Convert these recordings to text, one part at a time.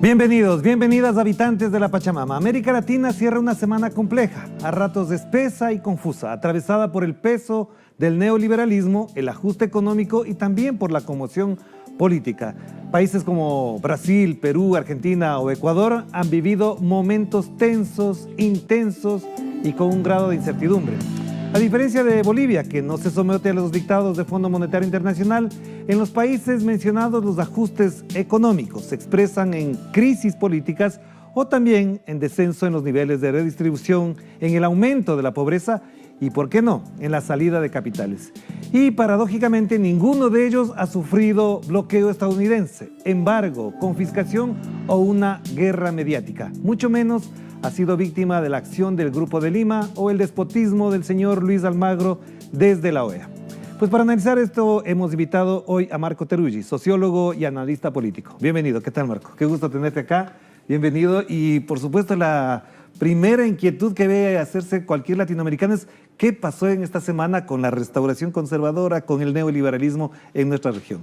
Bienvenidos, bienvenidas habitantes de la Pachamama. América Latina cierra una semana compleja, a ratos espesa y confusa, atravesada por el peso del neoliberalismo, el ajuste económico y también por la conmoción política. Países como Brasil, Perú, Argentina o Ecuador han vivido momentos tensos, intensos y con un grado de incertidumbre. A diferencia de Bolivia, que no se somete a los dictados del Fondo Monetario Internacional, en los países mencionados los ajustes económicos se expresan en crisis políticas o también en descenso en los niveles de redistribución, en el aumento de la pobreza y, ¿por qué no?, en la salida de capitales. Y paradójicamente ninguno de ellos ha sufrido bloqueo estadounidense, embargo, confiscación o una guerra mediática, mucho menos ha sido víctima de la acción del Grupo de Lima o el despotismo del señor Luis Almagro desde la OEA. Pues para analizar esto hemos invitado hoy a Marco Teruggi, sociólogo y analista político. Bienvenido, ¿qué tal, Marco? Qué gusto tenerte acá, bienvenido. Y por supuesto la primera inquietud que debe hacerse cualquier latinoamericano es ¿qué pasó en esta semana con la restauración conservadora, con el neoliberalismo en nuestra región?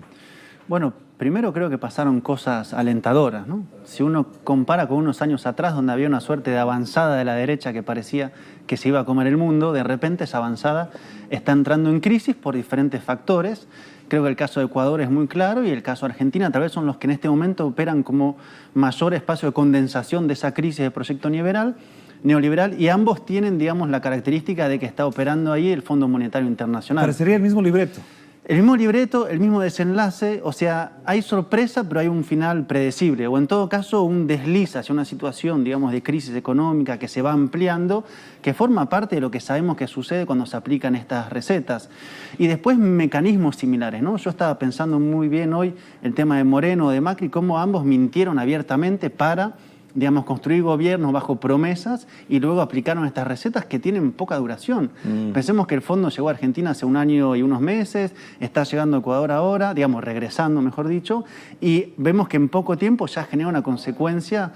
Bueno, primero creo que pasaron cosas alentadoras, ¿no? Si uno compara con unos años atrás, donde había una suerte de avanzada de la derecha que parecía que se iba a comer el mundo, de repente esa avanzada está entrando en crisis por diferentes factores. Creo que el caso de Ecuador es muy claro y el caso de Argentina tal vez son los que en este momento operan como mayor espacio de condensación de esa crisis del proyecto neoliberal, y ambos tienen, digamos, la característica de que está operando ahí el Fondo Monetario Internacional. Parecería el mismo libreto. El mismo libreto, el mismo desenlace, o sea, hay sorpresa, pero hay un final predecible, o en todo caso un desliz hacia una situación, digamos, de crisis económica que se va ampliando, que forma parte de lo que sabemos que sucede cuando se aplican estas recetas. Y después mecanismos similares, ¿no? Yo estaba pensando muy bien hoy el tema de Moreno, de Macri, cómo ambos mintieron abiertamente para, digamos, construir gobiernos bajo promesas y luego aplicaron estas recetas que tienen poca duración. Pensemos que el fondo llegó a Argentina hace un año y unos meses, está llegando a Ecuador ahora, digamos, regresando, mejor dicho, y vemos que en poco tiempo ya genera una consecuencia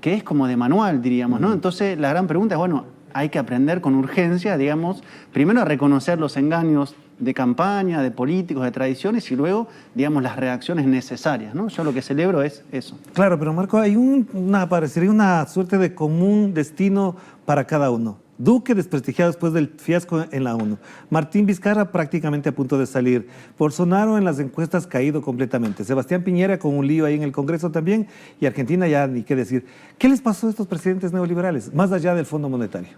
que es como de manual, diríamos, ¿no? Entonces, la gran pregunta es, bueno, hay que aprender con urgencia, digamos, primero a reconocer los engaños de campaña, de políticos, de tradiciones y luego, digamos, las reacciones necesarias, ¿no? Yo lo que celebro es eso. Claro, pero Marco, hay parecería una suerte de común destino para cada uno. Duque desprestigiado después del fiasco en la ONU. Martín Vizcarra prácticamente a punto de salir. Bolsonaro en las encuestas caído completamente. Sebastián Piñera con un lío ahí en el Congreso también. Y Argentina ya ni qué decir. ¿Qué les pasó a estos presidentes neoliberales, más allá del Fondo Monetario?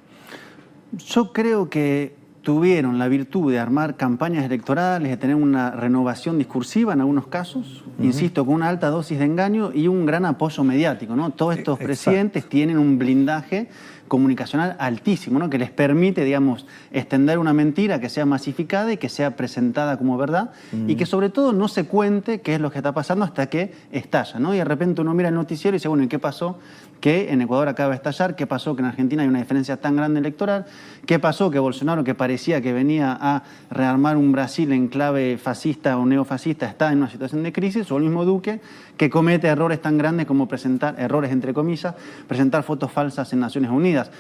Yo creo que tuvieron la virtud de armar campañas electorales, de tener una renovación discursiva en algunos casos, insisto, con una alta dosis de engaño y un gran apoyo mediático, ¿no? Todos estos presidentes tienen un blindaje comunicacional altísimo, ¿no? Que les permite, digamos, extender una mentira que sea masificada y que sea presentada como verdad y que sobre todo no se cuente qué es lo que está pasando hasta que estalla, ¿no? Y de repente uno mira el noticiero y dice, bueno, ¿y qué pasó? Que en Ecuador acaba de estallar, ¿qué pasó? Que en Argentina hay una diferencia tan grande electoral, ¿qué pasó? Que Bolsonaro, que parecía que venía a rearmar un Brasil en clave fascista o neofascista, está en una situación de crisis, o el mismo Duque, que comete errores tan grandes como presentar, errores entre comillas, presentar fotos falsas en Naciones Unidas.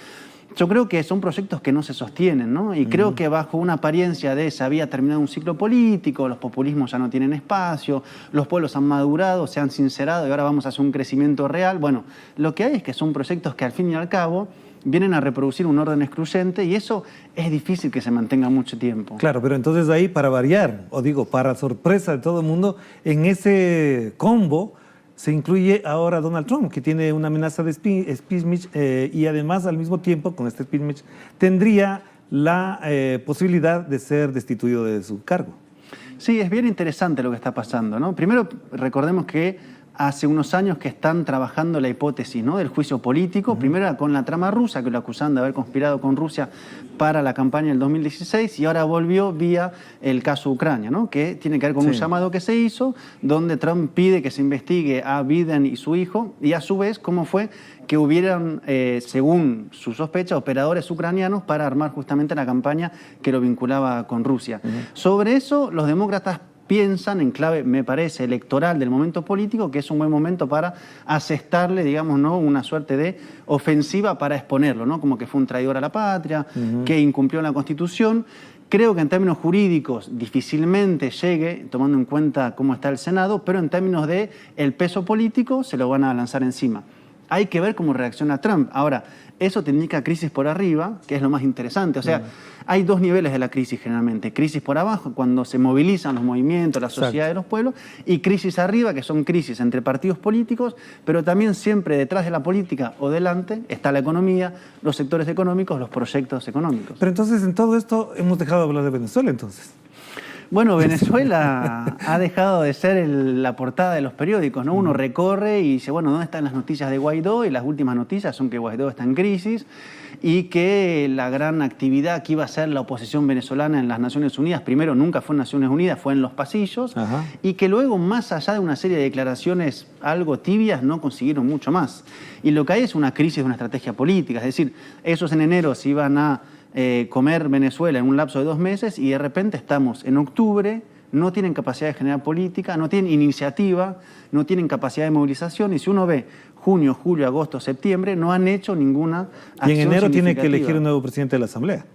Yo creo que son proyectos que no se sostienen, ¿no? Y creo que bajo una apariencia de se había terminado un ciclo político, los populismos ya no tienen espacio, los pueblos han madurado, se han sincerado y ahora vamos a hacer un crecimiento real. Bueno, lo que hay es que son proyectos que al fin y al cabo vienen a reproducir un orden excluyente y eso es difícil que se mantenga mucho tiempo. Claro, pero entonces ahí para variar, o digo, para sorpresa de todo el mundo, en ese combo se incluye ahora Donald Trump, que tiene una amenaza de impeachment y además al mismo tiempo con este impeachment tendría la posibilidad de ser destituido de su cargo. Sí, es bien interesante lo que está pasando, ¿no? Primero recordemos que hace unos años que están trabajando la hipótesis, ¿no?, del juicio político. Primero era con la trama rusa, que lo acusaban de haber conspirado con Rusia para la campaña del 2016, y ahora volvió vía el caso Ucrania, ¿no?, que tiene que ver con un llamado que se hizo, donde Trump pide que se investigue a Biden y su hijo, y a su vez cómo fue que hubieran, según su sospecha, operadores ucranianos para armar justamente la campaña que lo vinculaba con Rusia. Sobre eso, los demócratas piensan en clave, me parece, electoral del momento político, que es un buen momento para asestarle, digamos, ¿no?, una suerte de ofensiva para exponerlo, ¿no?, como que fue un traidor a la patria, que incumplió la Constitución. Creo que en términos jurídicos difícilmente llegue, tomando en cuenta cómo está el Senado, pero en términos de el peso político se lo van a lanzar encima. Hay que ver cómo reacciona Trump. Ahora, eso te indica crisis por arriba, que es lo más interesante. O sea, hay dos niveles de la crisis generalmente. Crisis por abajo, cuando se movilizan los movimientos, la sociedad de los pueblos, y crisis arriba, que son crisis entre partidos políticos, pero también siempre detrás de la política o delante está la economía, los sectores económicos, los proyectos económicos. Pero entonces, en todo esto, hemos dejado de hablar de Venezuela, entonces. Bueno, Venezuela ha dejado de ser la portada de los periódicos, ¿no? Uno recorre y dice, bueno, ¿dónde están las noticias de Guaidó? Y las últimas noticias son que Guaidó está en crisis y que la gran actividad que iba a hacer la oposición venezolana en las Naciones Unidas, primero nunca fue en Naciones Unidas, fue en los pasillos, y que luego, más allá de una serie de declaraciones algo tibias, no consiguieron mucho más. Y lo que hay es una crisis de una estrategia política, es decir, esos en enero se iban a comer Venezuela en un lapso de 2 meses y de repente estamos en octubre, no tienen capacidad de generar política, no tienen iniciativa, no tienen capacidad de movilización y si uno ve junio, julio, agosto, septiembre, no han hecho ninguna acción. Y en enero tiene que elegir un nuevo presidente de la Asamblea.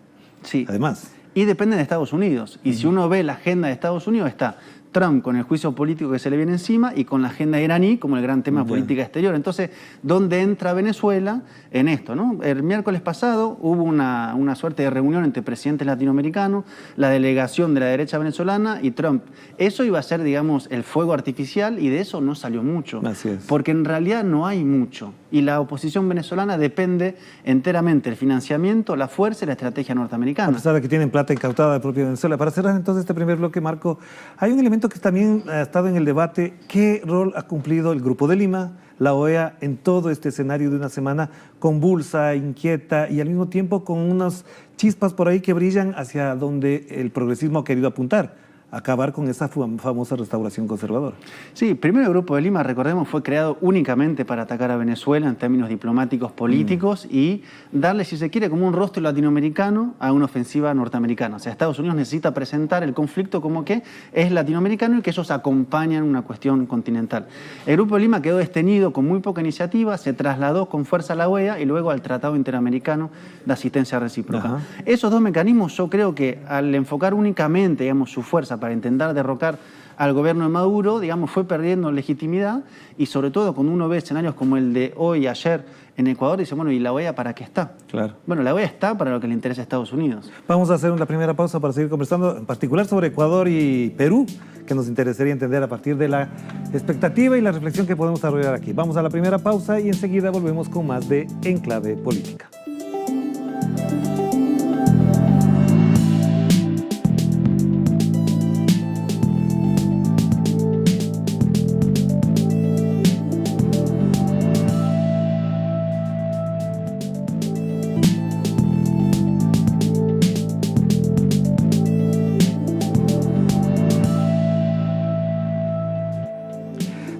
Sí. Además. Y depende de Estados Unidos. Y si uno ve la agenda de Estados Unidos está Trump con el juicio político que se le viene encima y con la agenda iraní como el gran tema de política exterior. Entonces, ¿dónde entra Venezuela en esto, ¿no? El miércoles pasado hubo una suerte de reunión entre presidentes latinoamericanos, la delegación de la derecha venezolana y Trump. Eso iba a ser, digamos, el fuego artificial y de eso no salió mucho. Así es. Porque en realidad no hay mucho. Y la oposición venezolana depende enteramente del financiamiento, la fuerza y la estrategia norteamericana. A pesar de que tienen plata incautada de propia Venezuela. Para cerrar entonces este primer bloque, Marco, hay un elemento que también ha estado en el debate. ¿Qué rol ha cumplido el Grupo de Lima, la OEA, en todo este escenario de una semana convulsa, inquieta y al mismo tiempo con unas chispas por ahí que brillan hacia donde el progresismo ha querido apuntar? Acabar con esa famosa restauración conservadora. Sí, primero el Grupo de Lima, recordemos, fue creado únicamente para atacar a Venezuela en términos diplomáticos, políticos y darle, si se quiere, como un rostro latinoamericano a una ofensiva norteamericana. O sea, Estados Unidos necesita presentar el conflicto como que es latinoamericano y que ellos acompañan una cuestión continental. El Grupo de Lima quedó destenido con muy poca iniciativa, se trasladó con fuerza a la OEA y luego al Tratado Interamericano de Asistencia Recíproca. Esos dos mecanismos, yo creo que al enfocar únicamente, digamos, su fuerza para intentar derrocar al gobierno de Maduro, digamos, fue perdiendo legitimidad y sobre todo cuando uno ve escenarios como el de hoy, ayer en Ecuador, dice, bueno, ¿y la OEA para qué está? Claro. Bueno, la OEA está para lo que le interesa a Estados Unidos. Vamos a hacer una primera pausa para seguir conversando, en particular sobre Ecuador y Perú, que nos interesaría entender a partir de la expectativa y la reflexión que podemos desarrollar aquí. Vamos a la primera pausa y enseguida volvemos con más de Enclave Política.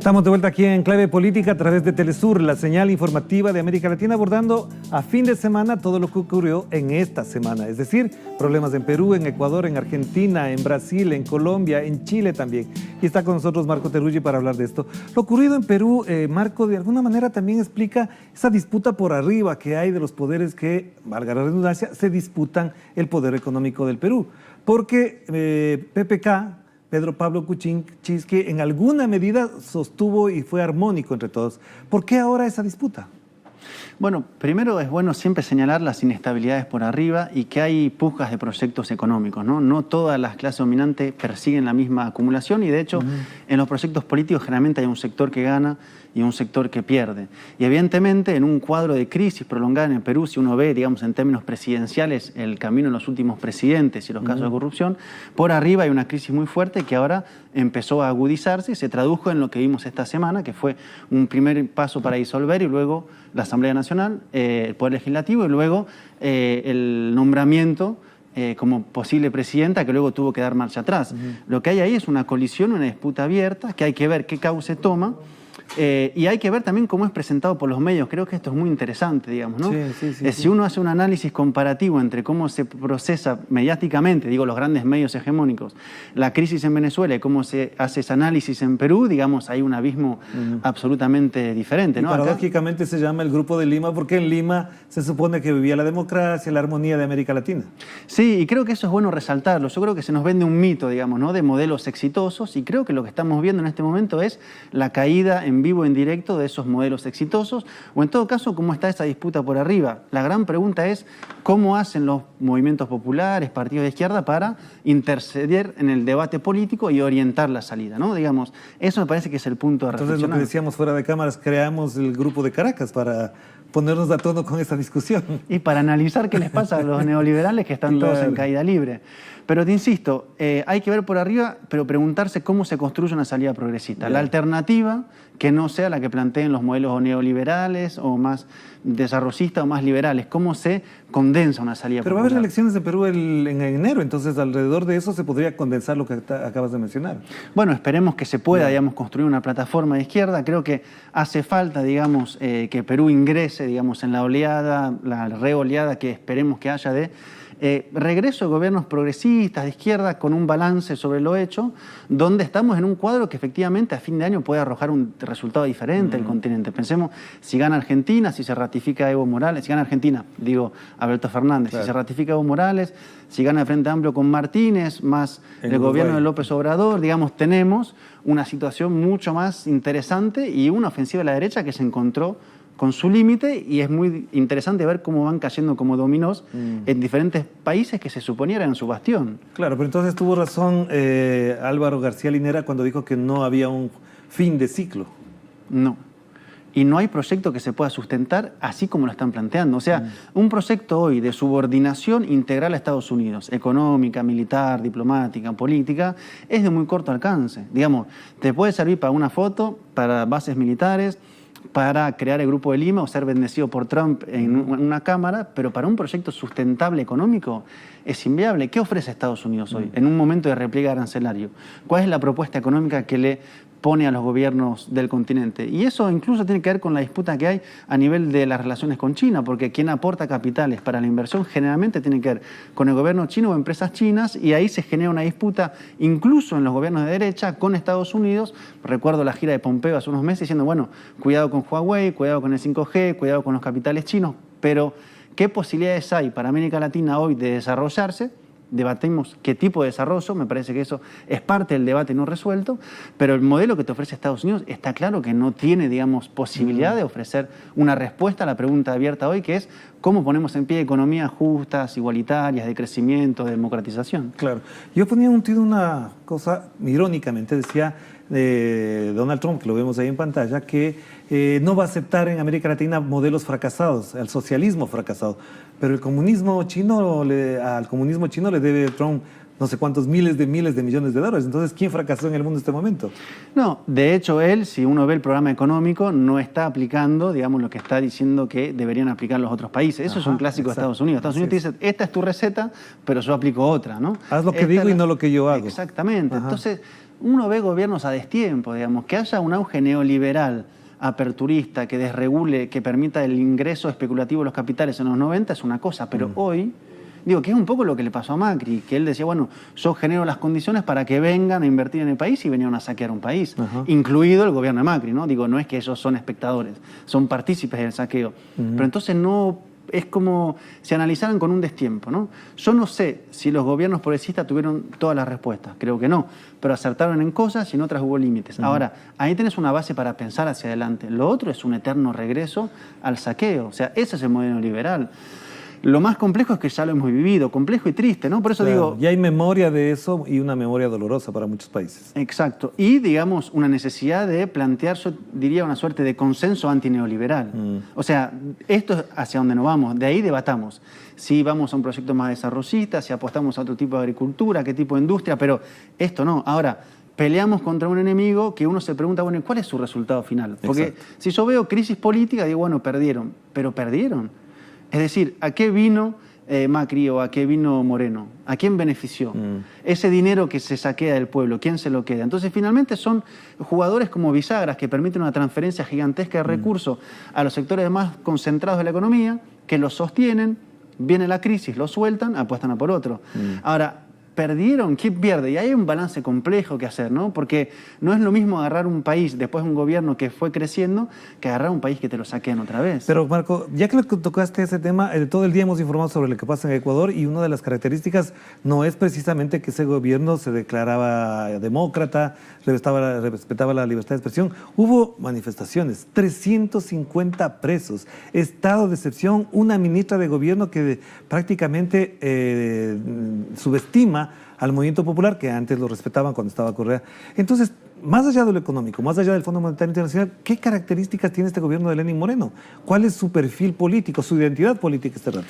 Estamos de vuelta aquí en Clave Política a través de Telesur, la señal informativa de América Latina, abordando a fin de semana todo lo que ocurrió en esta semana. Es decir, problemas en Perú, en Ecuador, en Argentina, en Brasil, en Colombia, en Chile también. Y está con nosotros Marco Teruggi para hablar de esto. Lo ocurrido en Perú, Marco, de alguna manera también explica esa disputa por arriba que hay de los poderes que, valga la redundancia, se disputan el poder económico del Perú. Porque PPK, Pedro Pablo Kuczynski, en alguna medida sostuvo y fue armónico entre todos. ¿Por qué ahora esa disputa? Bueno, primero es bueno siempre señalar las inestabilidades por arriba y que hay pujas de proyectos económicos, ¿no? No todas las clases dominantes persiguen la misma acumulación y de hecho en los proyectos políticos generalmente hay un sector que gana y un sector que pierde. Y evidentemente en un cuadro de crisis prolongada en el Perú, si uno ve, digamos, en términos presidenciales, el camino de los últimos presidentes y los casos de corrupción, por arriba hay una crisis muy fuerte que ahora empezó a agudizarse y se tradujo en lo que vimos esta semana, que fue un primer paso para disolver y luego la Asamblea Nacional, el Poder Legislativo y luego el nombramiento como posible presidenta, que luego tuvo que dar marcha atrás. Lo que hay ahí es una colisión, una disputa abierta, que hay que ver qué cauce toma Y hay que ver también cómo es presentado por los medios. Creo que esto es muy interesante, digamos, ¿no? Si uno hace un análisis comparativo entre cómo se procesa mediáticamente, digo, los grandes medios hegemónicos, la crisis en Venezuela y cómo se hace ese análisis en Perú, digamos, hay un abismo absolutamente diferente, ¿no? Y paradójicamente se llama el Grupo de Lima porque en Lima se supone que vivía la democracia, la armonía de América Latina. Sí, y creo que eso es bueno resaltarlo. Yo creo que se nos vende un mito, digamos, ¿no? De modelos exitosos, y creo que lo que estamos viendo en este momento es la caída en vivo, en directo, de esos modelos exitosos, o en todo caso, cómo está esa disputa por arriba. La gran pregunta es cómo hacen los movimientos populares, partidos de izquierda, para interceder en el debate político y orientar la salida, ¿no? Digamos, eso me parece que es el punto de reflexión. Entonces, lo que decíamos fuera de cámaras, creamos el Grupo de Caracas para ponernos a tono con esta discusión. Y para analizar qué les pasa a los neoliberales que están todos en caída libre. Pero te insisto, hay que ver por arriba, pero preguntarse cómo se construye una salida progresista. La alternativa, que no sea la que planteen los modelos neoliberales o más desarrollistas o más liberales. Cómo se condensa una salida Pero popular. va a haber elecciones en Perú en enero, entonces alrededor de eso se podría condensar lo que acabas de mencionar. Bueno, esperemos que se pueda, digamos, construir una plataforma de izquierda. Creo que hace falta, digamos, que Perú ingrese, digamos, en la oleada, la reoleada que esperemos que haya de regreso de gobiernos progresistas de izquierda con un balance sobre lo hecho, donde estamos en un cuadro que efectivamente a fin de año puede arrojar un resultado diferente al continente. Pensemos, si gana Argentina, si se ratifica Evo Morales, si gana Argentina, digo Alberto Fernández, si se ratifica Evo Morales, si gana el Frente Amplio con Martínez, más el gobierno de López Obrador, digamos, tenemos una situación mucho más interesante y una ofensiva de la derecha que se encontró con su límite, y es muy interesante ver cómo van cayendo como dominós en diferentes países que se suponía eran su bastión. Claro, pero entonces tuvo razón Álvaro García Linera cuando dijo que no había un fin de ciclo. No. Y no hay proyecto que se pueda sustentar así como lo están planteando. O sea, un proyecto hoy de subordinación integral a Estados Unidos, económica, militar, diplomática, política, es de muy corto alcance. Digamos, te puede servir para una foto, para bases militares, para crear el Grupo de Lima o ser bendecido por Trump en una cámara, pero para un proyecto sustentable económico es inviable. ¿Qué ofrece Estados Unidos hoy en un momento de repliegue arancelario? ¿Cuál es la propuesta económica que le pone a los gobiernos del continente? Y eso incluso tiene que ver con la disputa que hay a nivel de las relaciones con China, porque quien aporta capitales para la inversión generalmente tiene que ver con el gobierno chino o empresas chinas, y ahí se genera una disputa incluso en los gobiernos de derecha con Estados Unidos. Recuerdo la gira de Pompeo hace unos meses diciendo, bueno, cuidado con Huawei, cuidado con el 5G, cuidado con los capitales chinos, pero ¿qué posibilidades hay para América Latina hoy de desarrollarse? Debatimos qué tipo de desarrollo, me parece que eso es parte del debate no resuelto, pero el modelo que te ofrece Estados Unidos está claro que no tiene, digamos, posibilidad de ofrecer una respuesta a la pregunta abierta hoy, que es cómo ponemos en pie economías justas, igualitarias, de crecimiento, de democratización. Claro. Yo ponía una cosa, irónicamente, decía de Donald Trump, que lo vemos ahí en pantalla, que no va a aceptar en América Latina modelos fracasados, el socialismo fracasado. Pero al comunismo chino le debe Trump no sé cuántos miles de millones de dólares. Entonces, ¿quién fracasó en el mundo en este momento? No, de hecho él, si uno ve el programa económico, no está aplicando, digamos, lo que está diciendo que deberían aplicar los otros países. Eso es un clásico de Estados Unidos. Estados Unidos te dice, esta es tu receta, pero yo aplico otra, ¿no? Haz lo que digo y no lo que yo hago. Exactamente. Entonces, uno ve gobiernos a destiempo, digamos, que haya un auge neoliberal, aperturista, que desregule, que permita el ingreso especulativo de los capitales en los 90 es una cosa, pero hoy, digo, que es un poco lo que le pasó a Macri, que él decía, bueno, yo genero las condiciones para que vengan a invertir en el país, y venían a saquear un país, incluido el gobierno de Macri, ¿no? Digo, no es que ellos son espectadores, son partícipes del saqueo, pero entonces no... Es como si analizaran con un destiempo, ¿no? Yo no sé si los gobiernos progresistas tuvieron todas las respuestas, creo que no, pero acertaron en cosas y en otras hubo límites. Ahora, ahí tenés una base para pensar hacia adelante. Lo otro es un eterno regreso al saqueo, o sea, ese es el modelo liberal. Lo más complejo es que ya lo hemos vivido, complejo y triste, ¿no? Por eso digo... Ya hay memoria de eso, y una memoria dolorosa para muchos países. Exacto. Y, digamos, una necesidad de plantear, yo diría, una suerte de consenso antineoliberal. O sea, esto es hacia donde nos vamos. De ahí debatamos. Si vamos a un proyecto más desarrollista, si apostamos a otro tipo de agricultura, qué tipo de industria, pero esto no. Ahora, peleamos contra un enemigo que uno se pregunta, bueno, ¿cuál es su resultado final? Porque si yo veo crisis política, digo, bueno, perdieron. Pero perdieron. Es decir, ¿a qué vino Macri o a qué vino Moreno? ¿A quién benefició? Ese dinero que se saquea del pueblo, ¿quién se lo queda? Entonces, finalmente son jugadores como bisagras que permiten una transferencia gigantesca de recursos a los sectores más concentrados de la economía, que los sostienen, viene la crisis, lo sueltan, apuestan a por otro. Ahora, perdieron, ¿quién pierde? Y hay un balance complejo que hacer, ¿no? Porque no es lo mismo agarrar un país después de un gobierno que fue creciendo que agarrar un país que te lo saquean otra vez. Pero Marco, ya que tocaste ese tema, todo el día hemos informado sobre lo que pasa en Ecuador y una de las características no es precisamente que ese gobierno se declaraba demócrata, respetaba la libertad de expresión. Hubo manifestaciones, 350 presos, estado de excepción, una ministra de gobierno que prácticamente subestima al movimiento popular, que antes lo respetaban cuando estaba Correa. Entonces, más allá de lo económico, más allá del Fondo Monetario Internacional, ¿qué características tiene este gobierno de Lenín Moreno? ¿Cuál es su perfil político, su identidad política este rato?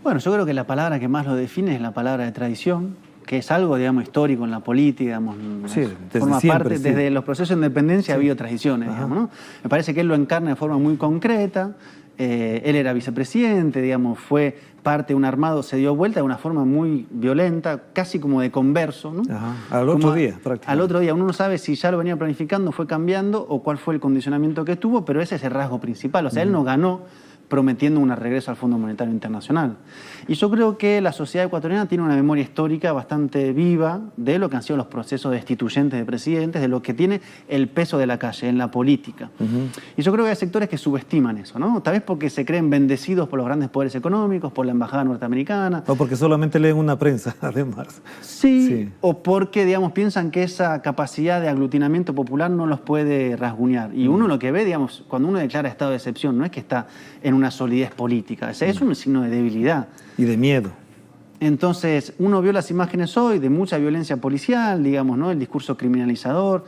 Bueno, yo creo que la palabra que más lo define es la palabra de tradición, que es algo, digamos, histórico en la política, digamos, sí, forma siempre, parte, sí. desde los procesos de independencia ha habido tradiciones, digamos, ¿no? Me parece que él lo encarna de forma muy concreta. Él era vicepresidente, digamos, fue parte de un armado, se dio vuelta de una forma muy violenta, casi como de converso, ¿no? Al otro día, prácticamente. Al otro día, uno no sabe si ya lo venía planificando, fue cambiando o cuál fue el condicionamiento que tuvo, pero ese es el rasgo principal. O sea, él no ganó prometiendo un regreso al Fondo Monetario Internacional. Y yo creo que la sociedad ecuatoriana tiene una memoria histórica bastante viva de lo que han sido los procesos destituyentes de presidentes, de lo que tiene el peso de la calle en la política. Y yo creo que hay sectores que subestiman eso, ¿no? Tal vez porque se creen bendecidos por los grandes poderes económicos, por la embajada norteamericana. O porque solamente leen una prensa, además. Sí, o porque, digamos, piensan que esa capacidad de aglutinamiento popular no los puede rasguñar. Y uno lo que ve, digamos, cuando uno declara estado de excepción, no es que está en una solidez política, o sea, es un signo de debilidad. Y de miedo. Entonces, uno vio las imágenes hoy de mucha violencia policial, digamos, ¿no? El discurso criminalizador,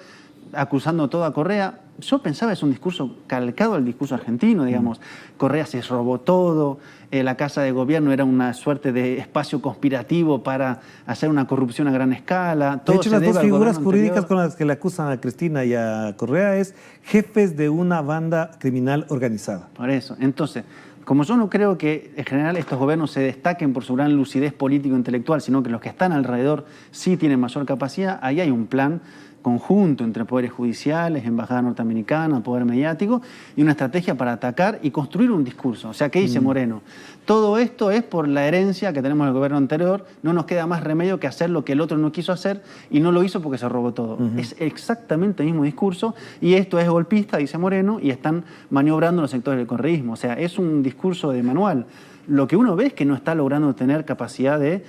acusando todo a Correa. Yo pensaba es un discurso calcado al discurso argentino, digamos. Correa se robó todo, la Casa de Gobierno era una suerte de espacio conspirativo para hacer una corrupción a gran escala. De hecho, las dos figuras jurídicas con las que le acusan a Cristina y a Correa es jefes de una banda criminal organizada. Por eso. Entonces, como yo no creo que en general estos gobiernos se destaquen por su gran lucidez político-intelectual, sino que los que están alrededor sí tienen mayor capacidad, ahí hay un plan conjunto entre poderes judiciales, embajada norteamericana, poder mediático, y una estrategia para atacar y construir un discurso. O sea, ¿qué dice Moreno? Todo esto es por la herencia que tenemos del gobierno anterior, no nos queda más remedio que hacer lo que el otro no quiso hacer y no lo hizo porque se robó todo. Es exactamente el mismo discurso y esto es golpista, dice Moreno, y están maniobrando los sectores del correísmo. O sea, es un discurso de manual. Lo que uno ve es que no está logrando tener capacidad de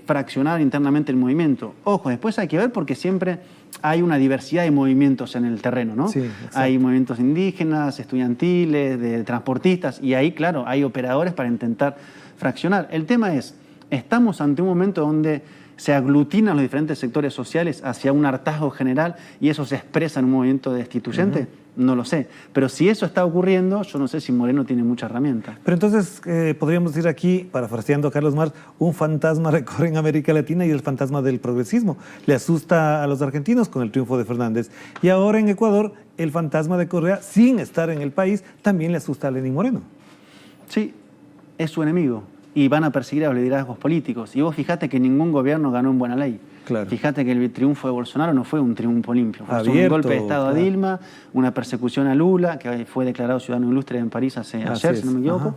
fraccionar internamente el movimiento. Ojo, después hay que ver porque siempre hay una diversidad de movimientos en el terreno, ¿no? Sí, hay movimientos indígenas, estudiantiles, de transportistas, y ahí, claro, hay operadores para intentar fraccionar. El tema es, estamos ante un momento donde se aglutinan los diferentes sectores sociales hacia un hartazgo general y eso se expresa en un movimiento destituyente. No lo sé, pero si eso está ocurriendo, yo no sé si Moreno tiene mucha herramienta. Pero entonces podríamos decir aquí, parafraseando a Carlos Marx, un fantasma recorre en América Latina y el fantasma del progresismo. Le asusta a los argentinos con el triunfo de Fernández. Y ahora en Ecuador, el fantasma de Correa, sin estar en el país, también le asusta a Lenín Moreno. Sí, es su enemigo y van a perseguir a los liderazgos políticos. Y vos fijate que ningún gobierno ganó en buena ley. Claro. Fíjate que el triunfo de Bolsonaro no fue un triunfo limpio, fue Abierto, un golpe de Estado claro. a Dilma, una persecución a Lula, que fue declarado ciudadano ilustre en París ayer, si no me equivoco.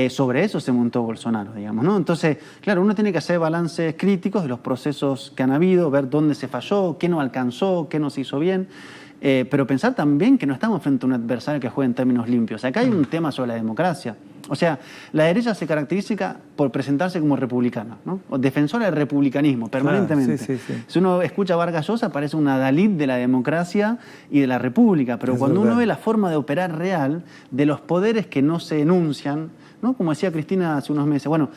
Sobre eso se montó Bolsonaro, digamos, ¿no? Entonces, claro, uno tiene que hacer balances críticos de los procesos que han habido, ver dónde se falló, qué no alcanzó, qué no se hizo bien. Pero pensar también que no estamos frente a un adversario que juegue en términos limpios. Acá hay un tema sobre la democracia. O sea, la derecha se caracteriza por presentarse como republicana, ¿no? O defensora del republicanismo, permanentemente. Claro, sí. Si uno escucha a Vargas Llosa, parece una Dalí de la democracia y de la república. Pero cuando uno ve la forma de operar real de los poderes que no se enuncian, ¿no? Como decía Cristina hace unos meses, bueno,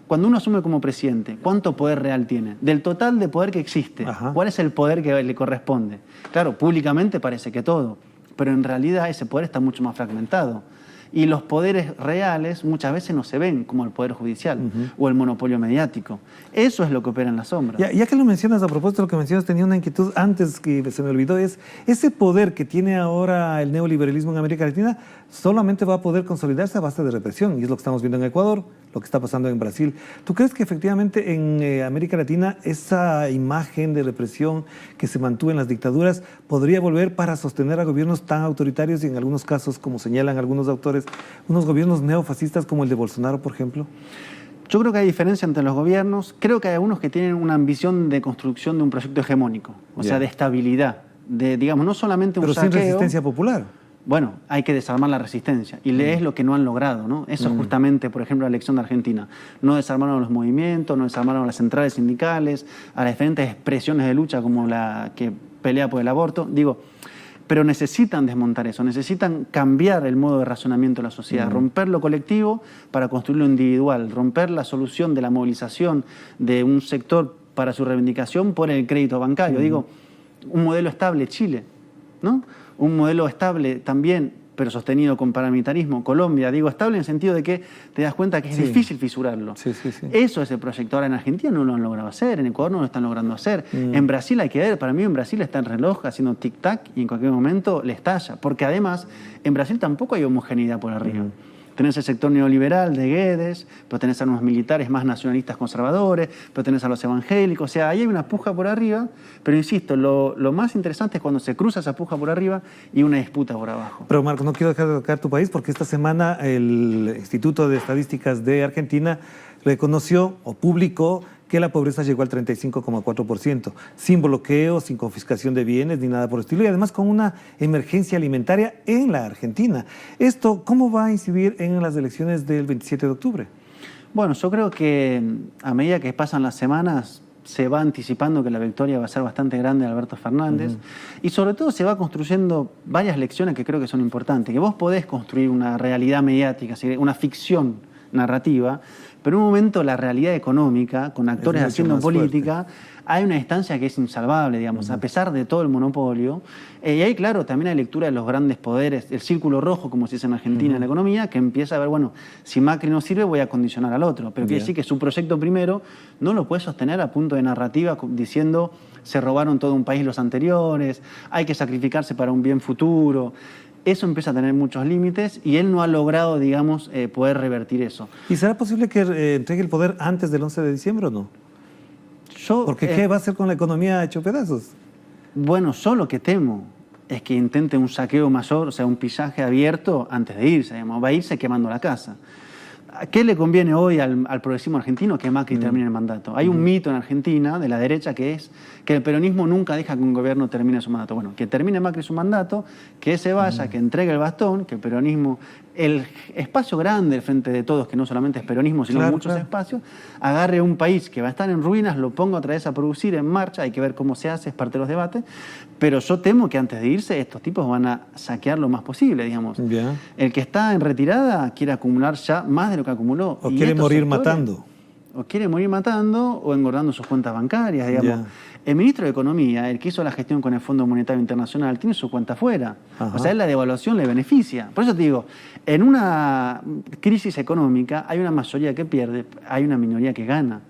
cuando uno asume como presidente, ¿cuánto poder real tiene? Del total de poder que existe, ¿cuál es el poder que le corresponde? Claro, públicamente parece que todo, pero en realidad ese poder está mucho más fragmentado. Y los poderes reales muchas veces no se ven, como el poder judicial o el monopolio mediático. Eso es lo que opera en la sombra. Ya que lo mencionas, a propósito de lo que mencionas, tenía una inquietud antes que se me olvidó, es ese poder que tiene ahora el neoliberalismo en América Latina solamente va a poder consolidarse a base de represión, y es lo que estamos viendo en Ecuador, lo que está pasando en Brasil. ¿Tú crees que efectivamente en América Latina esa imagen de represión que se mantuvo en las dictaduras podría volver para sostener a gobiernos tan autoritarios y en algunos casos, como señalan algunos autores, unos gobiernos neofascistas como el de Bolsonaro, por ejemplo? Yo creo que hay diferencia entre los gobiernos. Creo que hay algunos que tienen una ambición de construcción de un proyecto hegemónico, o sea, de estabilidad, de, digamos, no solamente un pero saqueo. Sin resistencia popular. Bueno, hay que desarmar la resistencia y es lo que no han logrado, ¿no? Eso es justamente, por ejemplo, la elección de Argentina. No desarmaron los movimientos, no desarmaron las centrales sindicales, a las diferentes expresiones de lucha como la que pelea por el aborto. Digo, pero necesitan desmontar eso, necesitan cambiar el modo de razonamiento de la sociedad, romper lo colectivo para construir lo individual, romper la solución de la movilización de un sector para su reivindicación por el crédito bancario. Digo, un modelo estable, Chile, ¿no? Un modelo estable también, pero sostenido con paramilitarismo, Colombia. Digo, estable en el sentido de que te das cuenta que es difícil fisurarlo. Eso es el proyecto. Ahora en Argentina no lo han logrado hacer, en Ecuador no lo están logrando hacer. En Brasil hay que ver, para mí en Brasil está el reloj haciendo tic-tac y en cualquier momento le estalla. Porque además en Brasil tampoco hay homogeneidad por arriba. Tenés el sector neoliberal de Guedes, pero tenés a unos militares más nacionalistas conservadores, pero tenés a los evangélicos. O sea, ahí hay una puja por arriba, pero insisto, lo más interesante es cuando se cruza esa puja por arriba y una disputa por abajo. Pero Marcos, no quiero dejar de tocar tu país porque esta semana el Instituto de Estadísticas de Argentina reconoció o publicó que la pobreza llegó al 35,4%, sin bloqueo, sin confiscación de bienes ni nada por el estilo, y además con una emergencia alimentaria en la Argentina. ¿Esto cómo va a incidir en las elecciones del 27 de octubre? Bueno, yo creo que a medida que pasan las semanas se va anticipando que la victoria va a ser bastante grande de Alberto Fernández y sobre todo se va construyendo varias lecciones que creo que son importantes, que vos podés construir una realidad mediática, una ficción narrativa, pero en un momento la realidad económica, con actores haciendo política, hay una distancia que es insalvable, digamos, a pesar de todo el monopolio. Y ahí, claro, también hay lectura de los grandes poderes, el círculo rojo, como se dice en Argentina en la economía, que empieza a ver, bueno, si Macri no sirve voy a condicionar al otro. Pero quiere decir que su proyecto primero no lo puede sostener a punto de narrativa diciendo se robaron todo un país los anteriores, hay que sacrificarse para un bien futuro. Eso empieza a tener muchos límites y él no ha logrado, digamos, poder revertir eso. ¿Y será posible que entregue el poder antes del 11 de diciembre o no? Porque ¿qué va a hacer con la economía hecho pedazos? Bueno, yo lo que temo es que intente un saqueo mayor, o sea, un pillaje abierto antes de irse, digamos, va a irse quemando la casa. ¿Qué le conviene hoy al progresismo argentino? Que Macri termine el mandato. Hay un mito en Argentina de la derecha que es que el peronismo nunca deja que un gobierno termine su mandato. Bueno, que termine Macri su mandato, que se vaya, que entregue el bastón, que el peronismo, el espacio grande del frente de todos, que no solamente es peronismo, sino muchos espacios, agarre un país que va a estar en ruinas, lo ponga otra vez a producir en marcha, hay que ver cómo se hace, es parte de los debates, pero yo temo que antes de irse estos tipos van a saquear lo más posible, digamos. El que está en retirada quiere acumular ya más de lo que acumuló. O quiere morir matando. O quiere morir matando o engordando sus cuentas bancarias, digamos. El ministro de Economía, el que hizo la gestión con el Fondo Monetario Internacional, tiene su cuenta afuera. O sea, la devaluación le beneficia. Por eso te digo, en una crisis económica hay una mayoría que pierde, hay una minoría que gana.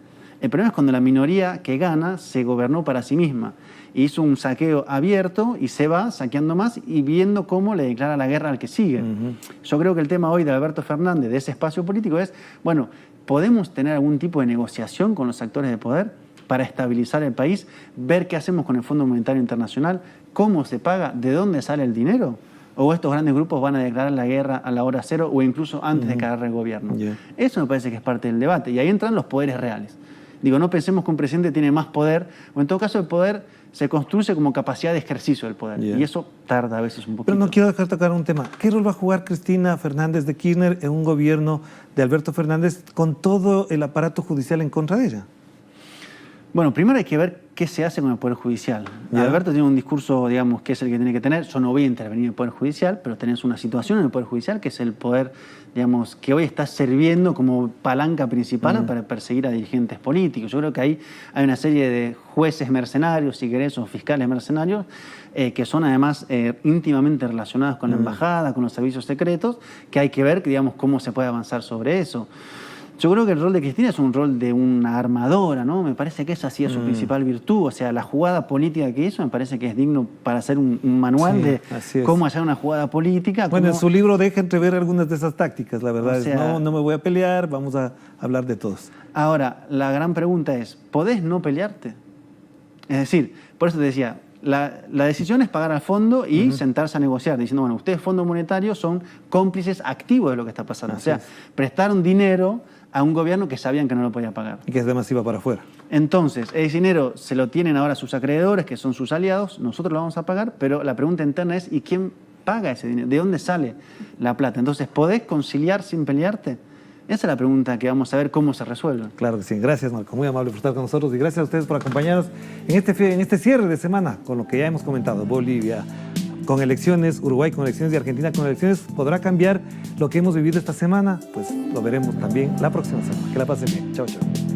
El problema es cuando la minoría que gana se gobernó para sí misma. Hizo un saqueo abierto y se va saqueando más y viendo cómo le declara la guerra al que sigue. Yo creo que el tema hoy de Alberto Fernández, de ese espacio político, es, bueno, ¿podemos tener algún tipo de negociación con los actores de poder para estabilizar el país, ver qué hacemos con el Fondo Monetario Internacional, cómo se paga, de dónde sale el dinero? ¿O estos grandes grupos van a declarar la guerra a la hora cero o incluso antes de caer el gobierno? Eso me parece que es parte del debate y ahí entran los poderes reales. Digo, no pensemos que un presidente tiene más poder, o en todo caso el poder se construye como capacidad de ejercicio del poder. Y eso tarda a veces un poquito. Pero no quiero dejar tocar un tema. ¿Qué rol va a jugar Cristina Fernández de Kirchner en un gobierno de Alberto Fernández con todo el aparato judicial en contra de ella? Bueno, primero hay que ver qué se hace con el Poder Judicial. Ya. Alberto tiene un discurso, digamos, que es el que tiene que tener. Yo no voy a intervenir en el Poder Judicial, pero tenés una situación en el Poder Judicial que es el poder, digamos, que hoy está sirviendo como palanca principal para perseguir a dirigentes políticos. Yo creo que ahí hay una serie de jueces mercenarios, si querés, o fiscales mercenarios, que son además íntimamente relacionados con la embajada, con los servicios secretos, que hay que ver, digamos, cómo se puede avanzar sobre eso. Yo creo que el rol de Cristina es un rol de una armadora, ¿no? Me parece que esa sí es su principal virtud. O sea, la jugada política que hizo me parece que es digno para hacer un manual de cómo hacer una jugada política. Bueno, en su libro deja entrever algunas de esas tácticas, la verdad. O sea, no me voy a pelear, vamos a hablar de todos. Ahora, la gran pregunta es, ¿podés no pelearte? Es decir, por eso te decía, la decisión es pagar al fondo y sentarse a negociar, diciendo, bueno, ustedes, Fondo Monetario, son cómplices activos de lo que está pasando. Así o sea, prestaron dinero a un gobierno que sabían que no lo podía pagar. Y que además iba para afuera. Entonces, ese dinero se lo tienen ahora sus acreedores, que son sus aliados, nosotros lo vamos a pagar, pero la pregunta interna es, ¿y quién paga ese dinero? ¿De dónde sale la plata? Entonces, ¿podés conciliar sin pelearte? Esa es la pregunta que vamos a ver cómo se resuelve. Claro que sí. Gracias, Marco. Muy amable por estar con nosotros y gracias a ustedes por acompañarnos en este cierre de semana con lo que ya hemos comentado. Bolivia con elecciones, Uruguay con elecciones y Argentina con elecciones. ¿Podrá cambiar lo que hemos vivido esta semana? Pues lo veremos también la próxima semana. Que la pasen bien. Chao, chao.